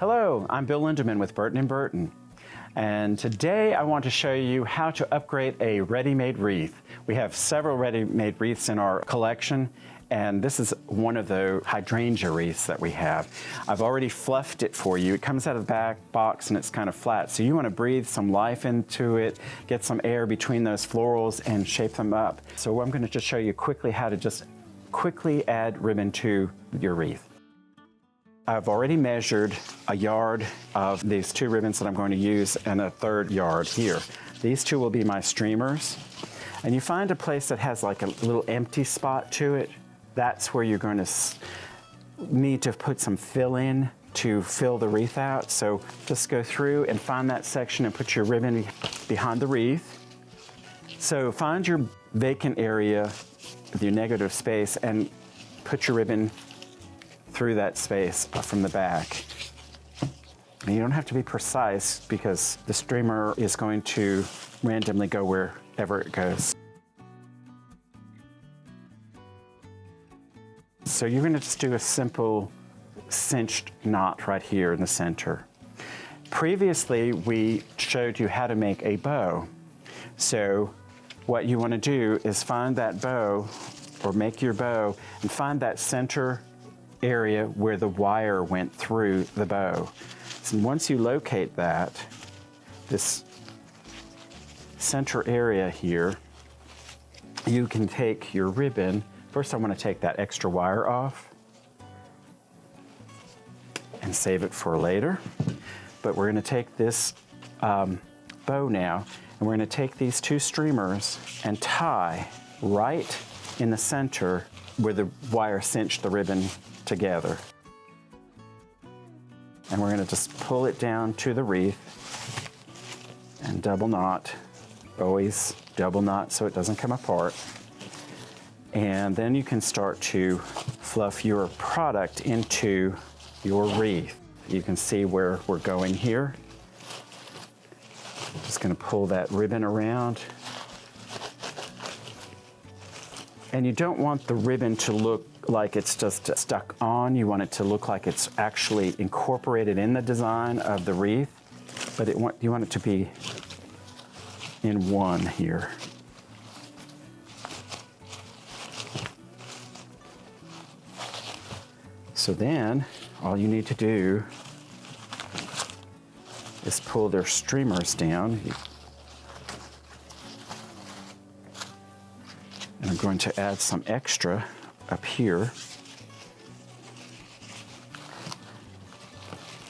Hello, I'm Bill Lindeman with Burton & Burton, and today I want to show you how to upgrade a ready-made wreath. We have several ready-made wreaths in our collection, and this is one of the hydrangea wreaths that we have. I've already fluffed it for you. It comes out of the back box and it's kind of flat, so you want to breathe some life into it, get some air between those florals and shape them up. So I'm going to just show you quickly how to just quickly add ribbon to your wreath. I've already measured a yard of these two ribbons that I'm going to use and a third yard here. These two will be my streamers. And you find a place that has like a little empty spot to it. That's where you're going to need to put some fill in to fill the wreath out. So just go through and find that section and put your ribbon behind the wreath. So find your vacant area with your negative space and put your ribbon through that space from the back. And you don't have to be precise because the streamer is going to randomly go wherever it goes. So you're going to just do a simple cinched knot right here in the center. Previously, we showed you how to make a bow. So what you want to do is find that bow, or make your bow, and find that center area where the wire went through the bow. So once you locate that, this center area here, you can take your ribbon. First I want to take that extra wire off and save it for later. But we're going to take this bow now, and we're going to take these two streamers and tie right in the center where the wire cinched the ribbon together. And we're going to just pull it down to the wreath and double knot. Always double knot so it doesn't come apart. And then you can start to fluff your product into your wreath. You can see where we're going here. Just going to pull that ribbon around. And you don't want the ribbon to look like it's just stuck on. You want it to look like it's actually incorporated in the design of the wreath, but you want it to be in one here. So then all you need to do is pull their streamers down. And I'm going to add some extra up here.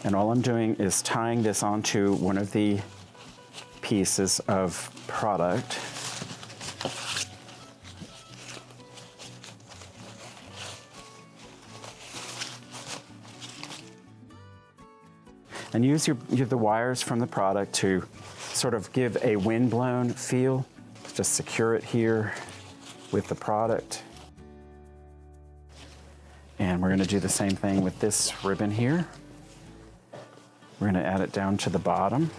And all I'm doing is tying this onto one of the pieces of product. And use the wires from the product to sort of give a windblown feel. Just secure it here with the product. And we're going to do the same thing with this ribbon here. We're going to add it down to the bottom.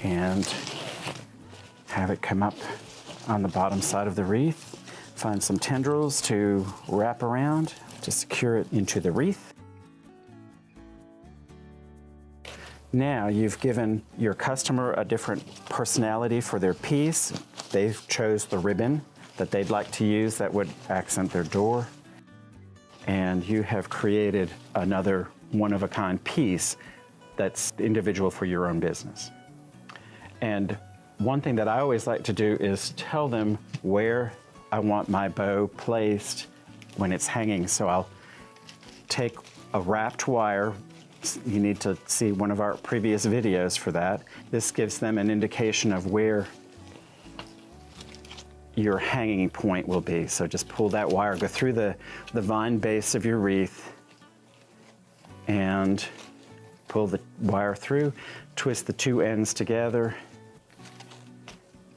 And have it come up on the bottom side of the wreath. Find some tendrils to wrap around to secure it into the wreath. Now you've given your customer a different personality for their piece. They've chose the ribbon that they'd like to use that would accent their door. And you have created another one-of-a-kind piece that's individual for your own business. And one thing that I always like to do is tell them where I want my bow placed when it's hanging. So I'll take a wrapped wire. You need to see one of our previous videos for that. This gives them an indication of where your hanging point will be. So just pull that wire, go through the vine base of your wreath, and pull the wire through, twist the two ends together,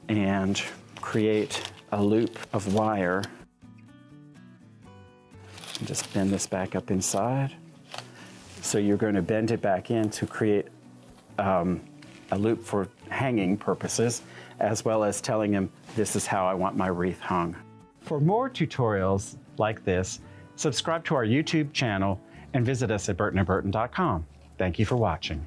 and create a loop of wire. And just bend this back up inside. So you're going to bend it back in to create a loop for hanging purposes, as well as telling him this is how I want my wreath hung. For more tutorials like this, subscribe to our YouTube channel and visit us at burtonandburton.com. Thank you for watching.